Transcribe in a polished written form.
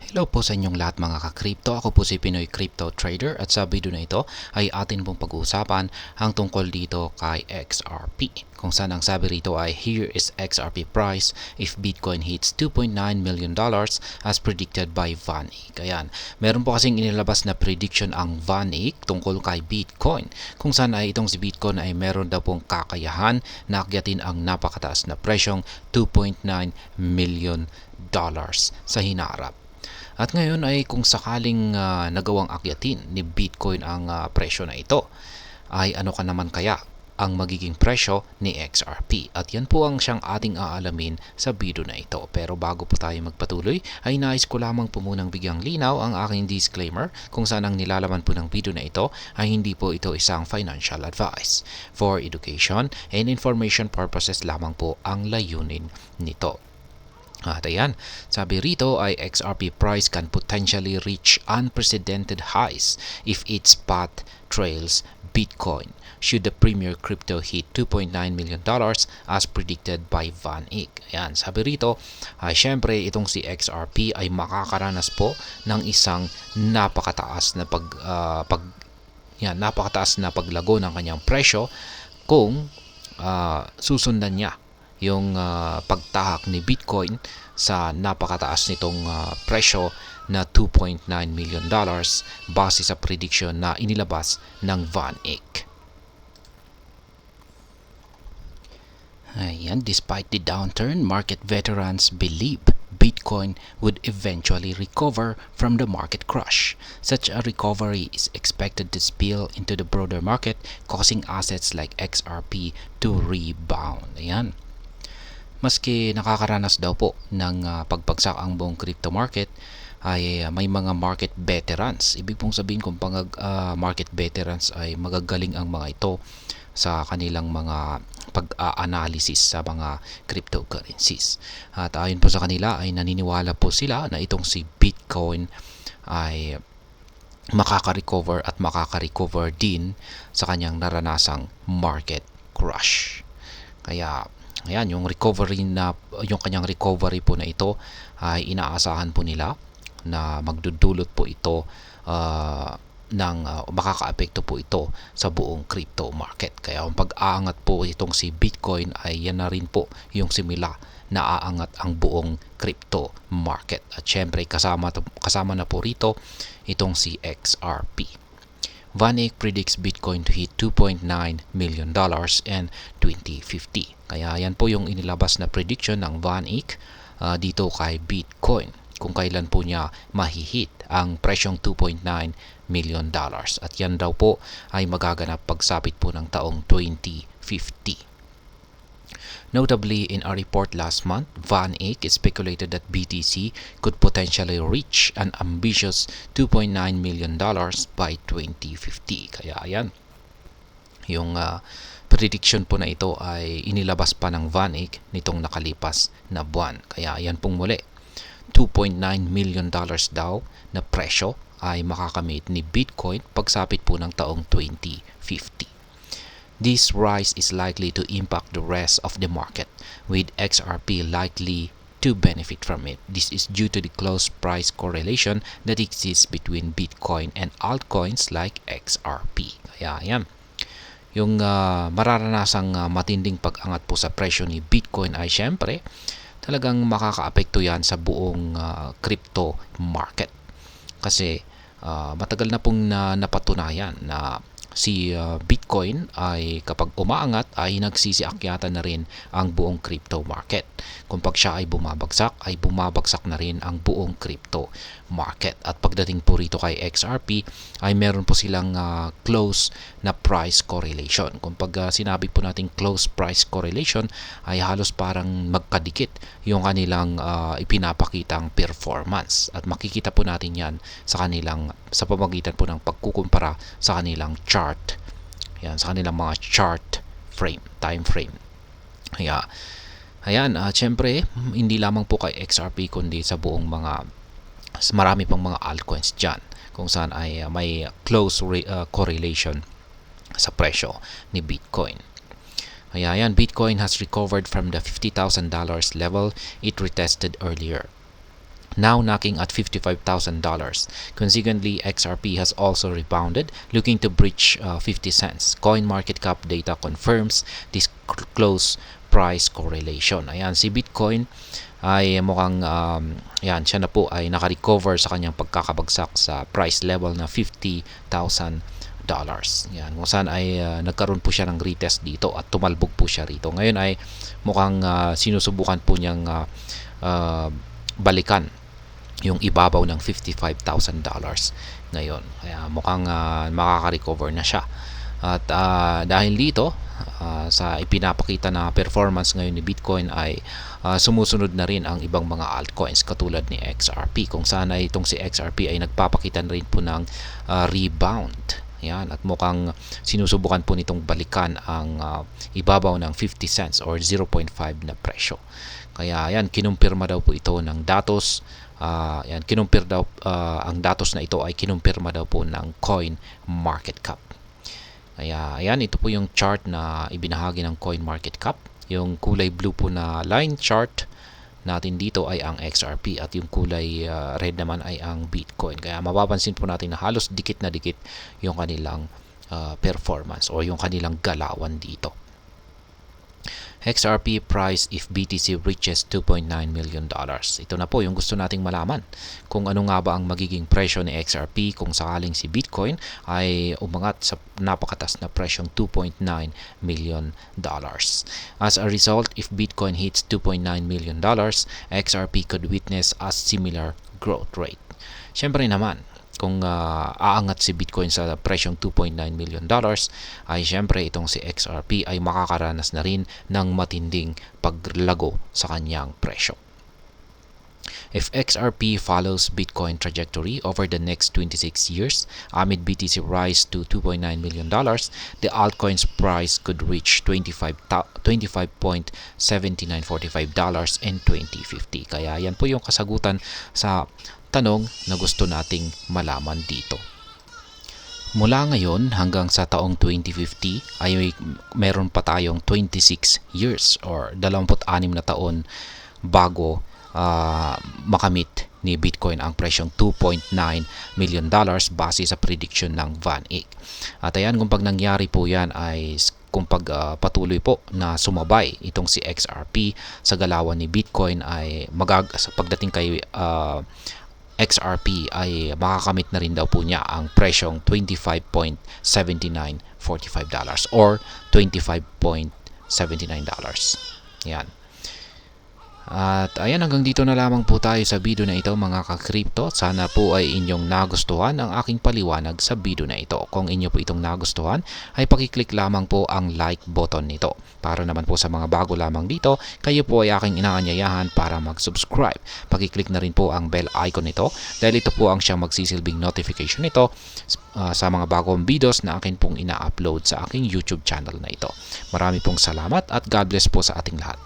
Hello po sa inyong lahat mga ka-crypto. Ako po si Pinoy Crypto Trader at sa video na ito ay atin pong pag-uusapan ang tungkol dito kay XRP. Kung saan ang sabi rito ay here is XRP price if Bitcoin hits $2.9 million as predicted by VanEck. Ayan, meron po kasing inilabas na prediction ang VanEck tungkol kay Bitcoin. Kung saan ay itong si Bitcoin ay meron daw pong kakayahan na akyatin ang napakataas na presyong $2.9 million sa hinarap. At ngayon ay kung sakaling nagawang akyatin ni Bitcoin ang presyo na ito, ay ano ka naman kaya ang magiging presyo ni XRP? At yan po ang siyang ating aalamin sa video na ito. Pero bago po tayo magpatuloy, ay nais ko lamang po munang bigyang linaw ang aking disclaimer kung saan ang nilalaman po ng video na ito ay hindi po ito isang financial advice. For education and information purposes lamang po ang layunin nito. At ayan, sabi rito ay XRP price can potentially reach unprecedented highs if its path trails Bitcoin should the premier crypto hit $2.9 million as predicted by VanEck. Ayan, sabi rito ay syempre itong si XRP ay makakaranas po ng isang napakataas na paglago ng kanyang presyo kung susundan niya yung pagtahak ni Bitcoin sa napakataas nitong presyo na $2.9 million base sa prediction na inilabas ng VanEck. Ayan, despite the downturn, market veterans believe Bitcoin would eventually recover from the market crash. Such a recovery is expected to spill into the broader market, causing assets like XRP to rebound. Ayan. Maski nakakaranas daw po ng pagbagsak ang buong crypto market, ay may mga market veterans. Ibig pong sabihin kung market veterans ay magagaling ang mga ito sa kanilang mga pag-analysis sa mga cryptocurrencies. At ayon po sa kanila ay naniniwala po sila na itong si Bitcoin ay makaka-recover at makaka-recover din sa kanyang naranasang market crash. Kaya ayan, yung kanyang recovery po na ito ay inaasahan po nila na magdudulot po ito makakaapekto po ito sa buong crypto market. Kaya kung pag-aangat po itong si Bitcoin ay yan na rin po yung simula na aangat ang buong crypto market. At syempre kasama na po rito itong si XRP. VanEck predicts Bitcoin to hit $2.9 million in 2050. Kaya yan po yung inilabas na prediction ng VanEck dito kay Bitcoin kung kailan po niya mahihit ang presyong $2.9 million. At yan daw po ay magaganap pagsapit po ng taong 2050. Notably, in a report last month, VanEck speculated that BTC could potentially reach an ambitious $2.9 million by 2050. Kaya ayan, yung prediction po na ito ay inilabas pa ng VanEck nitong nakalipas na buwan. Kaya ayan pong muli, $2.9 million daw na presyo ay makakamit ni Bitcoin pagsapit po ng taong 2050. This rise is likely to impact the rest of the market, with XRP likely to benefit from it. This is due to the close price correlation that exists between Bitcoin and altcoins like XRP. Kaya yan, yung mararanasang matinding pag-angat po sa presyo ni Bitcoin ay syempre talagang makakaapekto yan sa buong crypto market. Kasi matagal na pong napatunayan na si Bitcoin ay kapag umaangat ay nagsisiakyatan na rin ang buong crypto market. Kung pag siya ay bumabagsak na rin ang buong crypto market. At pagdating po rito kay XRP ay meron po silang close na price correlation. Kung pag sinabi po natin close price correlation ay halos parang magkadikit yung kanilang ipinapakitang performance. At makikita po natin yan sa pamagitan po ng pagkukumpara sa kanilang chart. Yan, sa kanilang mga chart time frame. Ayan, syempre, hindi lamang po kay XRP kundi sa buong marami pang mga altcoins dyan kung saan ay may close correlation sa presyo ni Bitcoin. Ayan, Bitcoin has recovered from the $50,000 level it retested earlier. now knocking at $55,000. Consequently, XRP has also rebounded, looking to breach 50 cents. CoinMarketCap data confirms this close price correlation. Ayan, si Bitcoin ay mukhang yan, siya na po ay naka-recover sa kanyang pagkakabagsak sa price level na $50,000. Yan, kung saan ay nagkaroon po siya ng retest dito at tumalbog po siya rito. Ngayon ay mukhang sinusubukan po niyang balikan yung ibabaw ng $55,000 ngayon. Kaya mukhang makaka-recover na siya. At dahil dito, sa ipinapakita na performance ngayon ni Bitcoin ay sumusunod na rin ang ibang mga altcoins katulad ni XRP, kung saan ay itong si XRP ay nagpapakita na rin po ng rebound. Yan, at mukhang sinusubukan po nitong balikan ang ibabaw ng 50 cents or 0.5 na presyo. Kaya yan, kinumpirma daw po ito ng datos. Yan, kinumpir daw ang datos na ito ay kinumpirma daw po ng CoinMarketCap. Kaya ayan, ito po yung chart na ibinahagi ng CoinMarketCap. Yung kulay blue po na line chart natin dito ay ang XRP at yung kulay red naman ay ang Bitcoin. Kaya mapapansin po natin na halos dikit na dikit yung kanilang performance o yung kanilang galawan dito. XRP price if BTC reaches $2.9 million. Ito na po yung gusto nating malaman. Kung ano nga ba ang magiging presyo ni XRP kung sakaling si Bitcoin ay umangat sa napakatas na presyong $2.9 million. As a result, if Bitcoin hits $2.9 million, XRP could witness a similar growth rate. Siyempre naman, kung aangat si Bitcoin sa presyong $2.9 million, ay syempre itong si XRP ay makakaranas na rin ng matinding paglago sa kanyang presyo. If XRP follows Bitcoin trajectory over the next 26 years, amid BTC rise to $2.9 million, the altcoin's price could reach $25.7945 in 2050. Kaya yan po yung kasagutan sa tanong na gusto nating malaman dito. Mula ngayon hanggang sa taong 2050 ay meron pa tayong 26 years or 26 na taon bago makamit ni Bitcoin ang presyong $2.9 million base sa prediction ng Van Eck. At ayan, kung pag nangyari po yan ay kung patuloy po na sumabay itong si XRP sa galawan ni Bitcoin ay sa pagdating kay XRP ay makakamit na rin daw po niya ang presyong $25.7945 or $25.79. Yan. At ayan, hanggang dito na lamang po tayo sa video na ito mga ka-crypto. Sana po ay inyong nagustuhan ang aking paliwanag sa video na ito. Kung inyo po itong nagustuhan ay pakiclick lamang po ang like button nito. Para naman po sa mga bago lamang dito, kayo po ay aking inaanyayahan para mag-subscribe. Pakiclick na rin po ang bell icon nito dahil ito po ang siyang magsisilbing notification nito sa mga bagong videos na akin pong ina-upload sa aking YouTube channel na ito. Marami pong salamat at God bless po sa ating lahat.